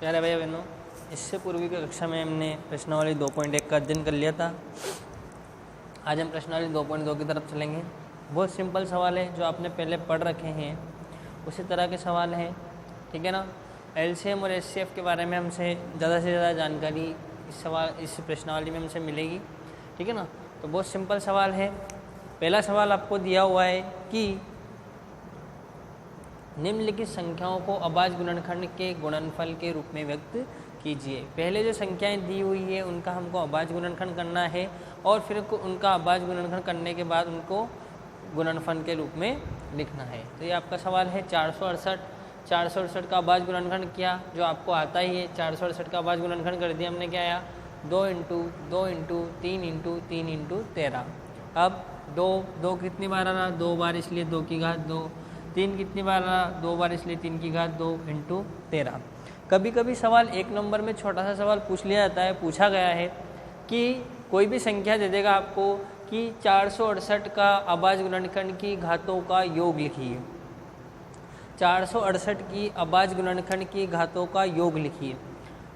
प्यारे भैया बहनों, इससे पूर्वी की कक्षा में हमने प्रश्नावली 2.1 का अध्ययन कर लिया था। आज हम प्रश्नावली 2.2 की तरफ चलेंगे। बहुत सिंपल सवाल है जो आपने पहले पढ़ रखे हैं, उसी तरह के सवाल हैं, ठीक है ना। एलसीएम और एचसीएफ के बारे में हमसे ज़्यादा से ज़्यादा जानकारी इस प्रश्नावली में हमसे मिलेगी, ठीक है ना। तो बहुत सिंपल सवाल है। पहला सवाल आपको दिया हुआ है कि निम्नलिखित संख्याओं को अभाज्य गुणनखंड के गुणनफल के रूप में व्यक्त कीजिए। पहले जो संख्याएं दी हुई है उनका हमको अभाज्य गुणनखंड करना है और फिर उनका अभाज्य गुणनखंड करने के बाद उनको गुणनफल के रूप में लिखना है। तो ये आपका सवाल है 468 का अभाज्य गुणनखंड किया, जो आपको आता ही है। 468 का अभाज्य गुणनखंड कर दिया हमने, क्या आया 2 इंटू 2 इंटू 3 इंटू 3 इंटू 13। अब दो कितनी बार आ रहा, 2 बार, इसलिए 2 की घात 2। 3 कितनी बार आ रहा, 2 बार, इसलिए 3 की घात 2 इंटू 13। कभी कभी सवाल 1 नंबर में छोटा सा सवाल पूछ लिया जाता है, पूछा गया है कि कोई भी संख्या दे देगा आपको कि 468 का अभाज्य गुणनखंड की घातों का योग लिखिए। 468 की अभाज्य गुणनखंड की घातों का योग लिखिए।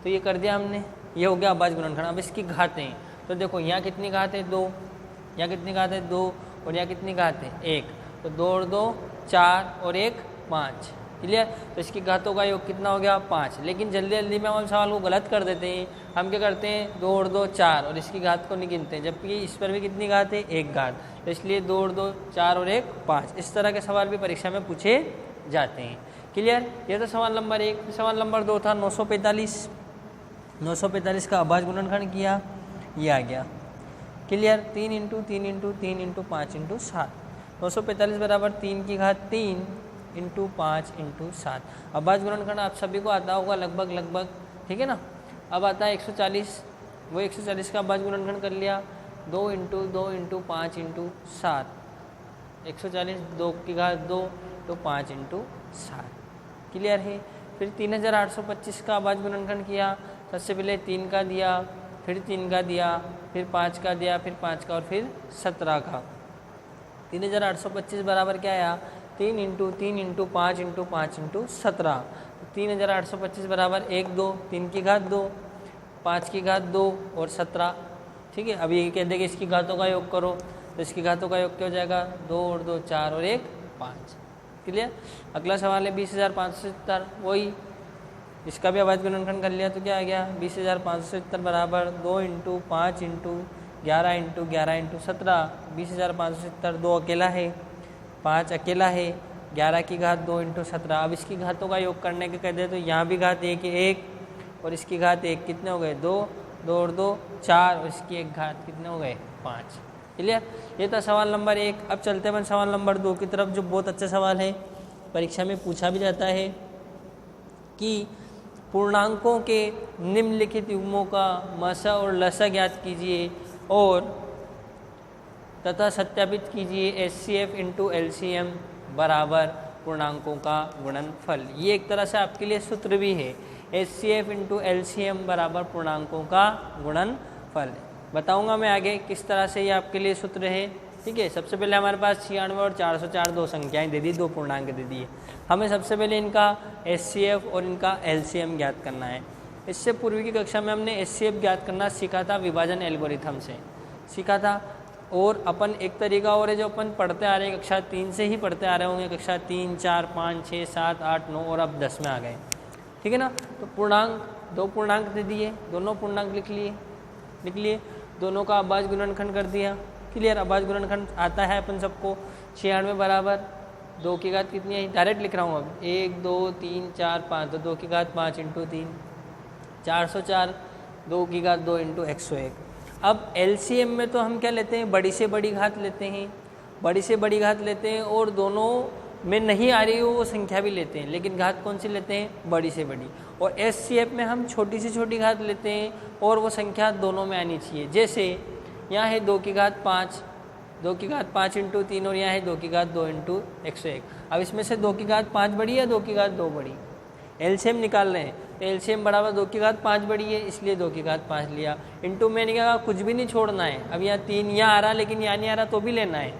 तो ये कर दिया हमने, ये हो गया अभाज्य गुणनखंड। अब इसकी घातें, तो देखो यहाँ कितनी घात है 2, यहाँ कितनी घात है 2 और यहाँ कितनी घात है 1। तो 2 और 2 4 और 1 5, क्लियर। तो इसकी घातों का योग कितना हो गया 5। लेकिन जल्दी जल्दी में हम सवाल को गलत कर देते हैं। हम क्या करते हैं 2 और 2 4 और इसकी घात को नहीं गिनते हैं, जबकि इस पर भी कितनी घात है 1 घात। तो इसलिए 2 और 2 4 और 1 5। इस तरह के सवाल भी परीक्षा में पूछे जाते हैं, क्लियर। ये तो सवाल नंबर 1। सवाल नंबर 2 था 945 का अभाज्य गुणनखंड किया, ये आ गया, clear. 3 into 3 into 3 into 5 into 7। 945 बराबर 3 की घात 3 इंटू 5 इंटू 7। अभाज्य गुणनखंड आप सभी को आता होगा लगभग, ठीक है ना। अब आता है 140, वो 140 का अभाज्य गुणनखंड कर लिया, 2 इंटू 2 इंटू 5 इंटू 7। 140 2 की घात 2 तो 5 इंटू 7, क्लियर है। फिर 3825 का अभाज्य गुणनखंड किया। सबसे पहले 3 का दिया, फिर 3 का दिया, फिर 5 का दिया, फिर 5 का और फिर 17 का। 3825 बराबर क्या आया 3 इंटू 3 इंटू 5 इंटू 5 इंटू 17। 3825 बराबर 1 2, 3 की घात 2, 5 की घात 2 और 17, ठीक है। अब ये कह देंगे इसकी घातों का योग करो, तो इसकी घातों का योग क्या हो जाएगा 2 और 2 4 और 1 5, क्लियर। अगला सवाल है 20,570, वही इसका भी अभाज्य गुणनखंड कर लिया, तो क्या आ गया 20,570 बराबर 2 इंटू 5 इंटू 11 इंटू 11 इंटू 17। 20,570 2 अकेला है, 5 अकेला है, 11 की घात 2 इंटू 17। अब इसकी घातों का योग करने के कहते हैं, तो यहाँ भी घात 1 और इसकी घात 1, कितने हो गए 2 और 2 4 और इसकी एक घात कितने हो गए 5, क्लियर। ये था सवाल नंबर 1। अब चलते हैं सवाल नंबर 2 की तरफ, जो बहुत अच्छा सवाल है, परीक्षा में पूछा भी जाता है कि पूर्णांकों के निम्नलिखित युग्मों का मसा और लसा ज्ञात कीजिए और तथा सत्यापित कीजिए एचसीएफ इंटू एलसीएम बराबर पूर्णांकों का गुणनफल। ये एक तरह से आपके लिए सूत्र भी है, एचसीएफ इंटू एलसीएम बराबर पूर्णांकों का गुणनफल। बताऊंगा मैं आगे किस तरह से ये आपके लिए सूत्र है, ठीक है। सबसे पहले हमारे पास 96 और 404 दो संख्याएं दे दी, 2 पूर्णांक दे दिए। हमें सबसे पहले इनका एचसीएफ और इनका एलसीएम ज्ञात करना है। इससे पूर्व की कक्षा में हमने एचसीएफ ज्ञात करना सीखा था, विभाजन एल्गोरिथम से सीखा था। और अपन एक तरीका और है जो अपन पढ़ते आ रहे हैं, कक्षा 3 से ही पढ़ते आ रहे होंगे, कक्षा 3 4 5 6 7 8 9 और अब 10 में आ गए, ठीक है ना। तो पूर्णांक 2 पूर्णांक दे दिए, दोनों पूर्णांक लिख लिए, दोनों का अभाज्य गुणनखंड कर दिया, क्लियर। अभाज्य गुणनखंड आता है अपन सबको 96 बराबर 2 की घात कितनी है, डायरेक्ट लिख रहा हूँ अब 1 2 3 4 5, तो 2 की घात 5 इंटू 3, 404 2 की घात 2 इंटू 101। अब एलसीएम में तो हम क्या लेते हैं, बड़ी से बड़ी घात लेते हैं, बड़ी से बड़ी घात लेते हैं, और दोनों में नहीं आ रही हो वो संख्या भी लेते हैं, लेकिन घात कौन सी लेते हैं, बड़ी से बड़ी। और एचसीएफ में हम छोटी से छोटी घात लेते हैं और वो संख्या दोनों में आनी चाहिए। जैसे यहाँ है 2 की घात 5, 2 की घात 5 इंटू 3 और यहाँ है 2 की घात 2 इंटू 101। अब इसमें से 2 की घात 5 बड़ी या 2 की घात 2 बड़ी, एलसीएम निकाल रहे हैं, तो एलसीएम बराबर 2 की घात 5 बड़ी है, इसलिए 2 की घात 5 लिया। इंटू मैंने कहा कुछ भी नहीं छोड़ना है। अब यहाँ 3 यहाँ आ रहा लेकिन यहाँ नहीं आ रहा तो भी लेना है,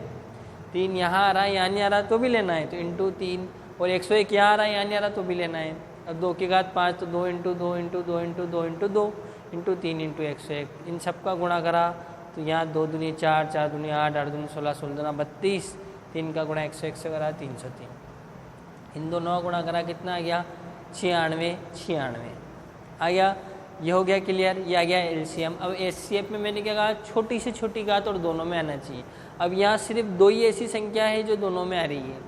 3 यहाँ आ रहा है यहाँ नहीं आ रहा तो भी लेना है, तो इंटू 3, और 101 यहाँ आ रहा है यहाँ नहीं आ रहा तो भी लेना है। अब 2 की घात 5 तो 2 into 2 into 2 into 2 into 2 into 3 into 101, इन सब का गुणा करा तो यहाँ 2 दूनी 4, 4 दूनी 8, 8 दूनी 16, 16 दूना 32, 3 का गुणा 101 से करा 303, इन दोनों का गुणा करा कितना आ गया 96, 96 आ गया। ये हो गया क्लियर, ये आ गया एलसीएम। अब एचसीएफ में मैंने क्या कहा, छोटी से छोटी घात और दोनों में आना चाहिए। अब यहाँ सिर्फ 2 ही ऐसी संख्या है जो दोनों में आ रही है,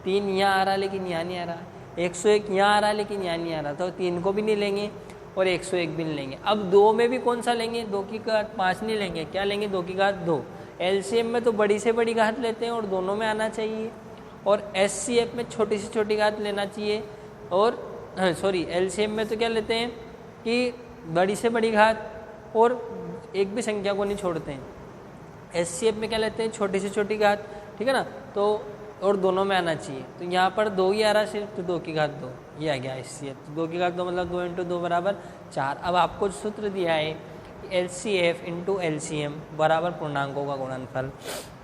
3 यहाँ आ रहा लेकिन यहाँ नहीं आ रहा, 101 यहाँ आ रहा लेकिन यहाँ नहीं आ रहा, तो 3 को भी नहीं लेंगे और 101 भी नहीं लेंगे। अब 2 में भी कौन सा लेंगे, 2 की घात 5 नहीं लेंगे, क्या लेंगे 2 की घात 2। एलसीएम में तो बड़ी से बड़ी घात लेते हैं और दोनों में आना चाहिए, और एचसीएफ में छोटी से छोटी घात लेना चाहिए, और सॉरी एलसीएम में तो क्या लेते हैं कि बड़ी से बड़ी घात और एक भी संख्या को नहीं छोड़ते हैं। एचसीएफ में क्या लेते हैं, छोटी से छोटी घात, ठीक है ना, तो और दोनों में आना चाहिए। तो यहाँ पर 2 ही आ रहा सिर्फ, तो 2 की घात 2 ये आ गया एचसीएफ। तो 2 की घात 2 मतलब 2 इंटू 2 बराबर 4। अब आपको सूत्र दिया है एलसीएफ इंटू एलसीएम बराबर पूर्णांकों का गुणनफल।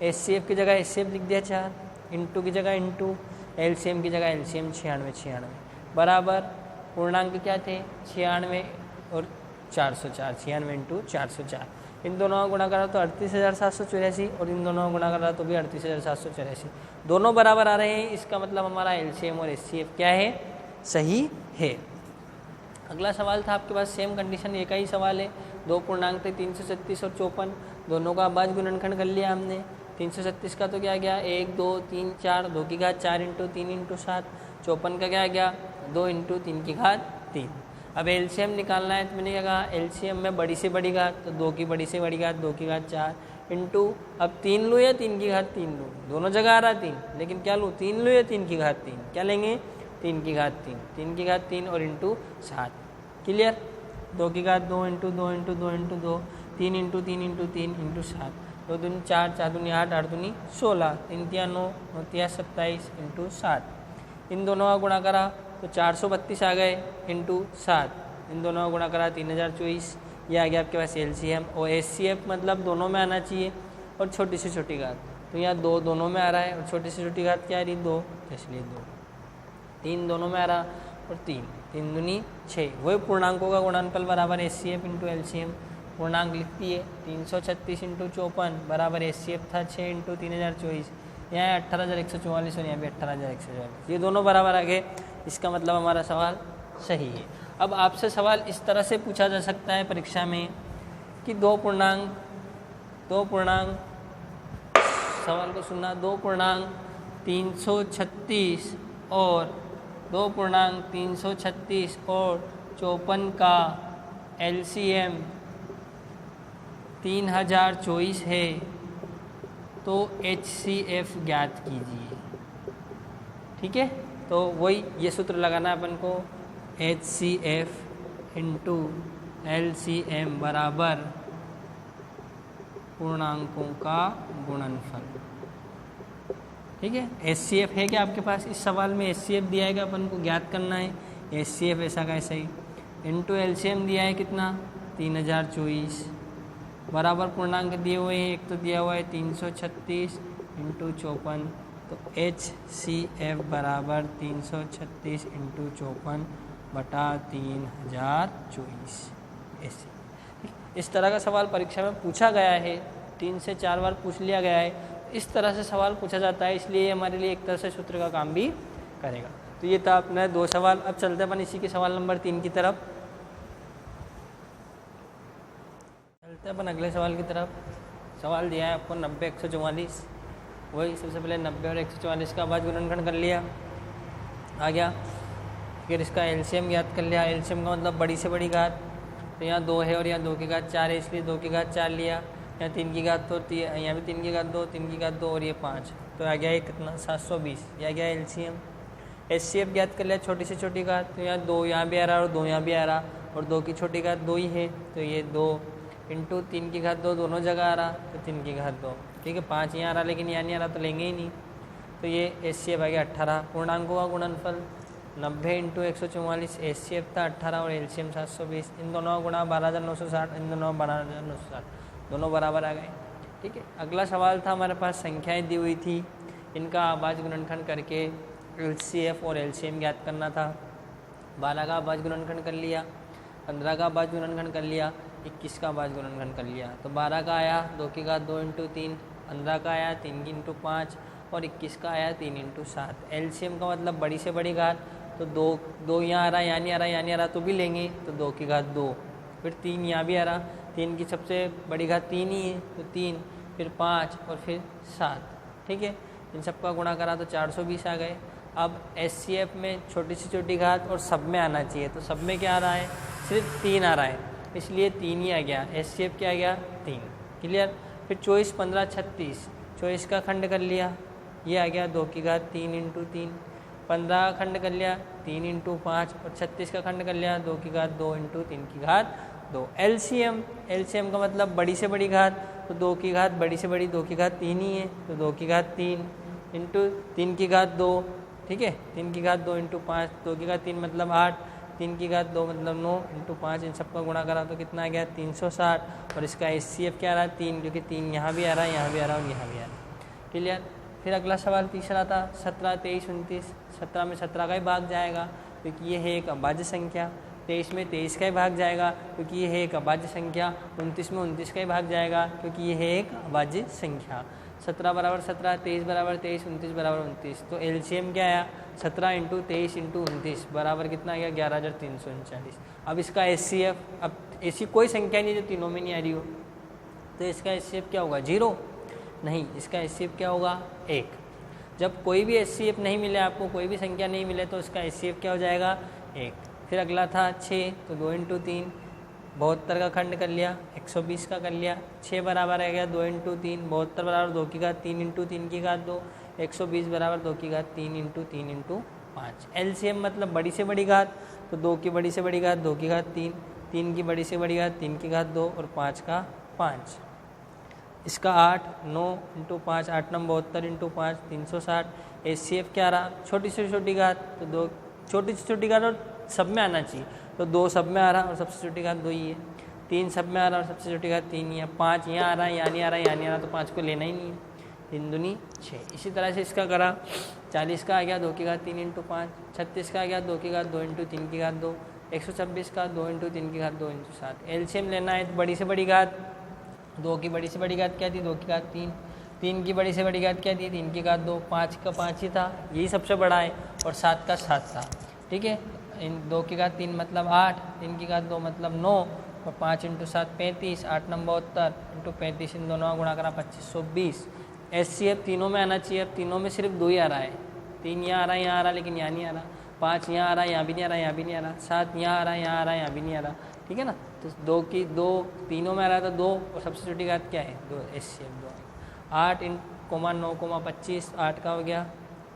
एचसीएफ की जगह एचसीएफ लिख दिया 4, इंटू की जगह इंटू, एलसीएम की जगह एलसीएम 96, 96 बराबर पूर्णांक क्या थे 96 और 404, 96 इंटू 404। इन दोनों का गुणा करा तो 38,784, और इन दोनों का गुणा करा तो भी 38,784, दोनों बराबर आ रहे हैं। इसका मतलब हमारा एलसीएम और एचसीएफ क्या है, सही है। अगला सवाल था आपके पास सेम कंडीशन, एक ही सवाल है, 2 पूर्णांक थे 336 और 54, दोनों का अभाज्य गुणनखंड कर लिया हमने। 336 का तो क्या गया 1 2 3 4, 2 की घात 4 इंटू 3 इंटू 7, 54 का क्या गया 2 इंटू 3 की घात 3। अब एलसीएम निकालना है तो मैंने क्या कहा एलसीएम में बड़ी से बड़ी घात, तो 2 की बड़ी से बड़ी घात 2 की घात 4 इंटू, अब 3 लूँ या 3 की घात 3 लूँ, दोनों जगह आ रहा 3, लेकिन क्या लूँ 3 लूँ या 3 की घात 3, क्या लेंगे 3 की घात 3, 3 की घात 3 और इंटू 7। क्लियर, 2 की घात 2 into 2 into 2 into 2, 3 into 3 into 3 into 7, 2 दूनी 4, 4 दूनी 8, 8 दूनी 16, 3 तिया 9, 9 तिया 27 इंटू 7। इन दोनों का गुणा करा तो 432 आ गए इंटू 7, इन दोनों का गुणा करा 3024, ये आ गया आपके पास एलसीएम। और एचसीएफ मतलब दोनों में आना चाहिए और छोटी से छोटी घात, तो यहाँ 2 दोनों में आ रहा है और छोटी से छोटी घात क्या आ रही 2, तो इसलिए 2, 3 दोनों में आ रहा और 3, 3 दूनी 6, वही पूर्णांकों का गुणनफल बराबर एचसीएफ इंटू एलसीएम। पूर्णांक लिखती है 336 इंटू 54 बराबर एचसीएफ था 6 इंटू 3024, यहाँ 18,144 और यहाँ भी 18,144, ये दोनों बराबर आ गए। इसका मतलब हमारा सवाल सही है। अब आपसे सवाल इस तरह से पूछा जा सकता है परीक्षा में कि दो पूर्णांक सवाल को सुनना, 2 पूर्णांक 336 और 2 पूर्णांक 336 और 54 का एलसीएम 3024 है, तो एचसीएफ ज्ञात कीजिए। ठीक है, तो वही ये सूत्र लगाना अपन को, एचसीएफ इंटू एलसीएम बराबर पूर्णांकों का गुणनफल। ठीक है, एचसीएफ है क्या आपके पास, इस सवाल में एचसीएफ दिया है, अपन को ज्ञात करना है एचसीएफ ऐसा का ऐसा ही, इंटू एलसीएम दिया है कितना 3024 बराबर पूर्णांक दिए हुए हैं, एक तो दिया हुआ है 336 इंटू 54, तो एचसीएफ बराबर 336 इंटू 54 बटा 3024। ऐसे इस तरह का सवाल परीक्षा में पूछा गया है, 3 से 4 बार पूछ लिया गया है, इस तरह से सवाल पूछा जाता है, इसलिए हमारे लिए एक तरह से सूत्र का काम भी करेगा। तो ये था अपने 2 सवाल। अब चलते अपन इसी के सवाल नंबर 3 की तरफ, चलते अपन अगले सवाल की तरफ। सवाल दिया है आपको 90 144, वही सबसे पहले 90 और 144 का अभाज्य गुणनखंड कर लिया, आ गया। फिर इसका एलसीएम ज्ञात कर लिया, एलसीएम का मतलब बड़ी से बड़ी घात, तो यहाँ 2 है और यहाँ 2 की घात 4 है, इसलिए 2 की घात 4 लिया, यहाँ 3 की घात तो यहाँ भी 3 की घात 2, 3 की घात 2 और ये 5, तो आ गया ये कितना 720, ये आ गया एलसीएम। एचसीएफ ज्ञात कर लिया छोटी से छोटी घात, तो यहाँ 2 यहाँ भी आ रहा और 2 यहाँ भी आ रहा, और 2 की छोटी घात 2 ही है, तो ये 2 इंटू 3 की घात 2 दोनों जगह आ रहा, तो 3 की घात 2, ठीक है। 5 यहाँ आ रहा लेकिन यहाँ नहीं आ रहा, तो लेंगे ही नहीं, तो ये एचसीएफ आ गया 18। पूर्णांकों का गुणनफल 90 इंटू 144, एचसीएफ था 18 और एलसीएम 720, इन दोनों का गुणा 12,960, इन दोनों 12,960, दोनों बराबर आ गए। ठीक है, अगला सवाल था हमारे पास, संख्याएं दी हुई थी, इनका अभाज्य गुणनखंड करके एलसीएफ और एलसीएम ज्ञात करना था। 12 का भाज्य गुणनखंड कर लिया, 15 का भाज्य गुणनखंड कर लिया, 21 का भाज्य गुणनखंड कर लिया। तो 12 का आया 2 की घात 2 इंटू 3, 15 का आया 3 की इंटू 5 और 21 का आया 3 इंटू 7। एलसीएम का मतलब बड़ी से बड़ी घात, तो 2 यहाँ आ रहा, यहाँ नहीं आ रहा, यहाँ नहीं आ रहा तो भी लेंगे, तो 2 की घात 2, फिर 3 यहाँ भी आ रहा, 3 की सबसे बड़ी घात 3 ही है तो 3, फिर 5 और फिर 7। ठीक है, इन सब का गुणा करा तो 420 आ गए। अब एचसीएफ में छोटी से छोटी घात और सब में आना चाहिए, तो सब में क्या आ रहा है, सिर्फ 3 आ रहा है, इसलिए 3 ही आ गया, एचसीएफ क्या आ गया 3। क्लियर। फिर 24, 15, 36, 24 का खंड कर लिया, ये आ गया 2 की घात 3 इंटू 3, 15 का खंड कर लिया 3 इंटू 5 और 36 का खंड कर लिया 2 की घात 2 इंटू 3 की घात 2। एलसीएम का मतलब बड़ी से बड़ी घात, तो 2 की घात बड़ी से बड़ी 2 की घात 3 ही है, तो 2 की घात 3 इंटू 3 की घात 2। ठीक है, 3 की घात 2 इंटू 5, 2 की घात 3 मतलब 8, 3 की घात 2 मतलब 9 इंटू 5, इन सबका गुणा करा तो कितना आ गया 360। और इसका एचसीएफ क्या आ रहा है 3, क्योंकि 3 यहाँ भी आ रहा है, यहाँ भी आ रहा है और यहाँ भी आ रहा है। क्लियर। फिर अगला सवाल तीसरा था 17, 23, 29। 17 में 17 का ही भाग जाएगा क्योंकि ये है एक अभाज्य संख्या, 23 में 23 का ही भाग जाएगा क्योंकि ये है एक अभाज्य संख्या, 29 में 29 का ही भाग जाएगा क्योंकि ये है एक अभाज्य संख्या। 17 बराबर 17, 23 बराबर 23, 29 बराबर 29। तो एलसीएम क्या आया 17 इंटू 23 इंटू 29 बराबर कितना आ गया 11,339। अब इसका एचसीएफ, अब ऐसी कोई संख्या नहीं जो तीनों में नहीं आ रही हो, तो इसका एचसीएफ क्या होगा 0? नहीं, इसका एचसीएफ क्या होगा 1। जब कोई भी एचसीएफ नहीं मिले आपको, कोई भी संख्या नहीं मिले, तो इसका एचसीएफ क्या हो जाएगा 1। फिर अगला था 6, तो 2 इंटू 3, 72 का खंड कर लिया, 120 का कर लिया, 6 बराबर आ गया 2 इंटू 3, 72 बराबर 2 की घात 3 इंटू 3 की घात 2, 120 बराबर 2 की घात 3 इंटू 3 इंटू 5। एलसीएम मतलब बड़ी से बड़ी घात, तो 2 की बड़ी से बड़ी घात 2 की घात 3, 3 की बड़ी से बड़ी घात 3 की घात 2 और 5 का 5। इसका 8, 9 इंटू 5, 8 9 72 इंटू 5 360। एचसीएफ क्या रहा छोटी से छोटी घात, तो 2 छोटी से छोटी घात और सब में आना चाहिए, तो 2 सब में आ रहा और सबसे छोटी घात 2 ही है, 3 सब में आ रहा और सबसे छोटी घात 3 ही है, 5 यहाँ आ रहा है, यहाँ नहीं आ रहा, यहाँ नहीं आ रहा, तो 5 को लेना ही नहीं है, 3 दूनी 6। इसी तरह से इसका करा 40 का आ गया 2 की घात 3 इंटू 5, 36 का आ गया 2 की घात 2 इंटू 3 की घात 2, 126 का 2 इंटू 3 की घात 2 इंटू 7। एलसीएम लेना है तो बड़ी से बड़ी घात, 2 की बड़ी से बड़ी घात क्या थी 2 की घात 3, 3 की बड़ी से बड़ी घात क्या थी 3 की घात 2, 5 का 5 ही था, यही सबसे बड़ा है, और 7 का 7 था। ठीक है, इन 2 की घात 3 मतलब 8, 3 की घात 2 मतलब 9 और 5 इंटू 7 35, 8 नंबर 72 इंटू 35, इन दोनों का गुणा करा 2520। एचसीएफ तीनों में आना चाहिए, अब तीनों में सिर्फ 2 ही आ रहा है, 3 यहाँ आ रहा है, यहाँ आ रहा है, लेकिन यहाँ नहीं आ रहा, 5 यहाँ आ रहा है, यहाँ भी नहीं आ रहा, यहाँ भी नहीं आ रहा, 7 यहाँ आ रहा है, यहाँ आ रहा है, यहाँ भी नहीं आ रहा। ठीक है ना, तो 2 की 2 तीनों में आ रहा था 2, और सबसे छोटी घात क्या है 2, एचसीएफ 2। 8 इन 9 25, 8 का हो गया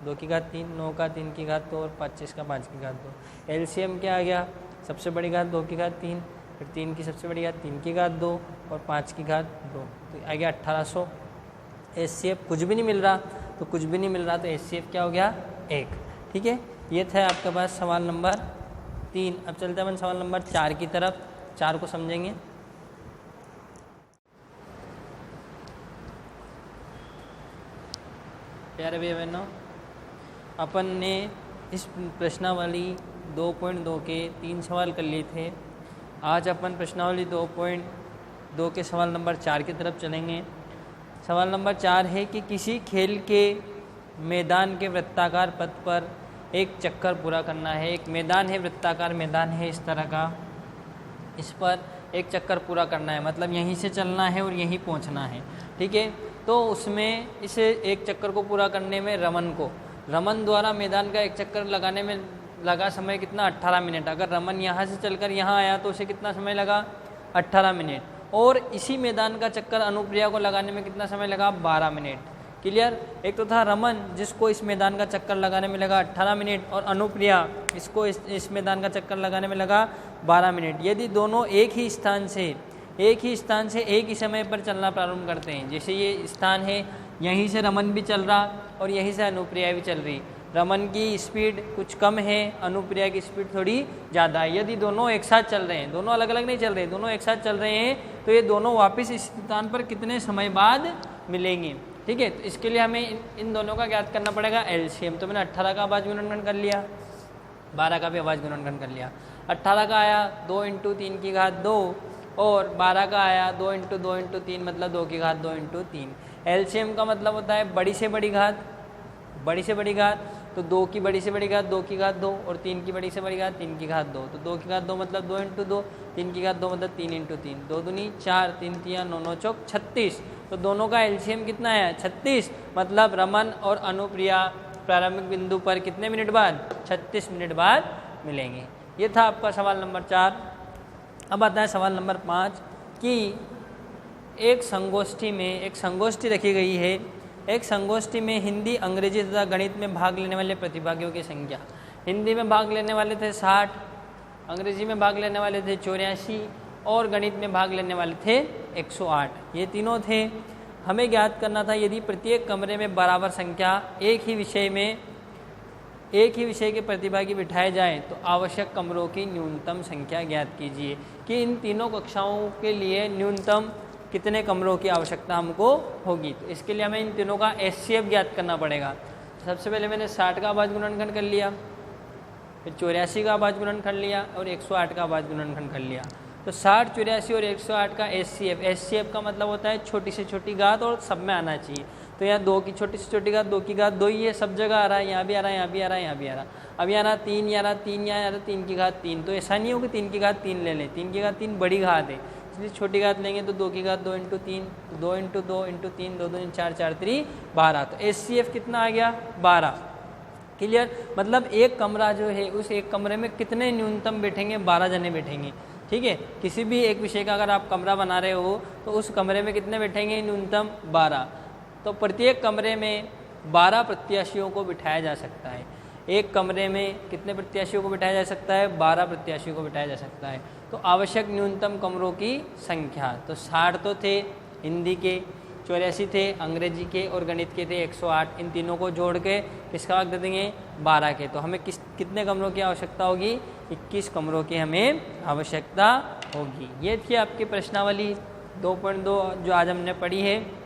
2 की घात 3, 9 का 3 की घात 2 और 25 का 5 की घात 2। एलसीएम क्या आ गया सबसे बड़ी घात 2 की घात 3, फिर 3 की सबसे बड़ी घात 3 की घात 2 और 5 की घात 2, तो आ गया 1800। एचसीएफ कुछ भी नहीं मिल रहा, तो कुछ भी नहीं मिल रहा, तो एचसीएफ क्या हो गया 1। ठीक है, ये था आपके पास सवाल नंबर 3। अब चलते हैं अपन सवाल नंबर 4 की तरफ, 4 को समझेंगे। प्यारे भैया बहनों, अपन ने इस प्रश्नावली 2.2 के 3 सवाल कर लिए थे। आज अपन प्रश्नावली 2.2 के सवाल नंबर 4 की तरफ चलेंगे। सवाल नंबर 4 है कि किसी खेल के मैदान के वृत्ताकार पथ पर एक चक्कर पूरा करना है। एक मैदान है, वृत्ताकार मैदान है इस तरह का, इस पर एक चक्कर पूरा करना है, मतलब यहीं से चलना है और यहीं पहुंचना है। ठीक है, तो उसमें इसे एक चक्कर को पूरा करने में रमन द्वारा मैदान का एक चक्कर लगाने में लगा समय कितना 18 मिनट। अगर रमन यहाँ से चलकर यहाँ आया तो उसे कितना समय लगा 18 मिनट। और इसी मैदान का चक्कर अनुप्रिया को लगाने में कितना समय लगा 12 मिनट। क्लियर। एक तो था रमन जिसको इस मैदान का चक्कर लगाने में लगा 18 मिनट, और अनुप्रिया इसको इस मैदान का चक्कर लगाने में लगा 12 मिनट। यदि दोनों एक ही स्थान से एक ही समय पर चलना प्रारंभ करते हैं, जैसे ये स्थान है, यहीं से रमन भी चल रहा और यहीं से अनुप्रिया भी चल रही, रमन की स्पीड कुछ कम है, अनुप्रिया की स्पीड थोड़ी ज़्यादा है। यदि दोनों एक साथ चल रहे हैं, दोनों अलग अलग नहीं चल रहे, दोनों एक साथ चल रहे हैं, तो ये दोनों वापस इस स्थान पर कितने समय बाद मिलेंगे। ठीक है, तो इसके लिए हमें इन दोनों का ज्ञात करना पड़ेगा एलसीएम। तो मैंने 18 का भाज्य गुणनखंड कर लिया, 12 का भी अभाज्य गुणनखंड कर लिया। 18 का आया 2 × 3 की घात 2 और 12 का आया 2 × 2 × 3 मतलब 2 की घात 2 × 3। एलसीएम का मतलब होता है बड़ी से बड़ी घात, बड़ी से बड़ी घात, तो 2 की बड़ी से बड़ी घात 2 की घात 2 और 3 की बड़ी से बड़ी घात 3 की घात 2, तो 2 की घात 2 मतलब 2 × 2, 3 की घात 2 मतलब 3 × 3, 2 दूनी 4, 3 तिया 9 9 चौक 36। तो दोनों का एलसीएम कितना है 36, मतलब रमन और अनुप्रिया प्रारंभिक बिंदु पर कितने मिनट बाद 36 मिनट बाद मिलेंगे। ये था आपका सवाल नंबर 4। अब आता है सवाल नंबर 5 कि एक संगोष्ठी रखी गई है। एक संगोष्ठी में हिंदी, अंग्रेजी तथा गणित में भाग लेने वाले प्रतिभागियों की संख्या। हिंदी में भाग लेने वाले थे 60, अंग्रेजी में भाग लेने वाले थे 84 और गणित में भाग लेने वाले थे 108। ये तीनों थे। हमें ज्ञात करना था यदि प्रत्येक कमरे में बराबर संख्या एक ही विषय के प्रतिभागी बिठाए जाएं तो आवश्यक कमरों की न्यूनतम संख्या ज्ञात कीजिए कि इन तीनों कक्षाओं के लिए न्यूनतम कितने कमरों की आवश्यकता हमको होगी। तो इसके लिए हमें इन तीनों का एचसीएफ ज्ञात करना पड़ेगा। सबसे पहले मैंने 60 का अभाज्य गुणनखंड कर लिया, फिर 84 का अभाज्य गुणनखंड लिया और 108 का अभाज्य गुणनखंड कर लिया। तो 60, 84 और 108 का एचसीएफ का मतलब होता है छोटी से छोटी घात और सब में आना चाहिए। तो यहाँ 2 की छोटी से छोटी घात 2 की घात 2 ही है, सब जगह आ रहा है, यहाँ भी आ रहा है, यहाँ भी आ रहा है, यहाँ भी आ रहा है। अब यहाँ रहा 3, यहाँ रहा 3, यहाँ रहा 3 की घात 3। तो ऐसा नहीं हो कि 3 की घात 3 ले लें, 3 की घात 3 बड़ी घात है, इसलिए छोटी घात लेंगे तो 2 की घात 2 × 3, 2 × 2 × 3, 2 2 4 4 3 12। तो एचसीएफ कितना आ गया 12। क्लियर, मतलब एक कमरा जो है उस एक कमरे में कितने न्यूनतम बैठेंगे 12 जने बैठेंगे। ठीक है, किसी भी एक विषय का अगर आप कमरा बना रहे हो तो उस कमरे में कितने बैठेंगे न्यूनतम 12। तो प्रत्येक कमरे में 12 प्रत्याशियों को बिठाया जा सकता है। एक कमरे में कितने प्रत्याशियों को बिठाया जा सकता है 12 प्रत्याशियों को बिठाया जा सकता है। तो आवश्यक न्यूनतम कमरों की संख्या तो 60 तो थे हिंदी के, 84 थे अंग्रेजी के और गणित के थे 108। इन तीनों को जोड़ के किसका भाग दे देंगे 12 के। तो हमें कितने कमरों की आवश्यकता होगी 21 कमरों की हमें आवश्यकता होगी। ये थी आपकी प्रश्नावली 2.2 जो आज हमने पढ़ी है।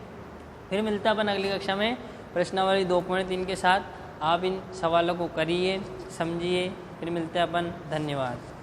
फिर मिलता है अपन अगली कक्षा में प्रश्नावली 2.3 के साथ। आप इन सवालों को करिए, समझिए, फिर मिलते हैं अपन। धन्यवाद।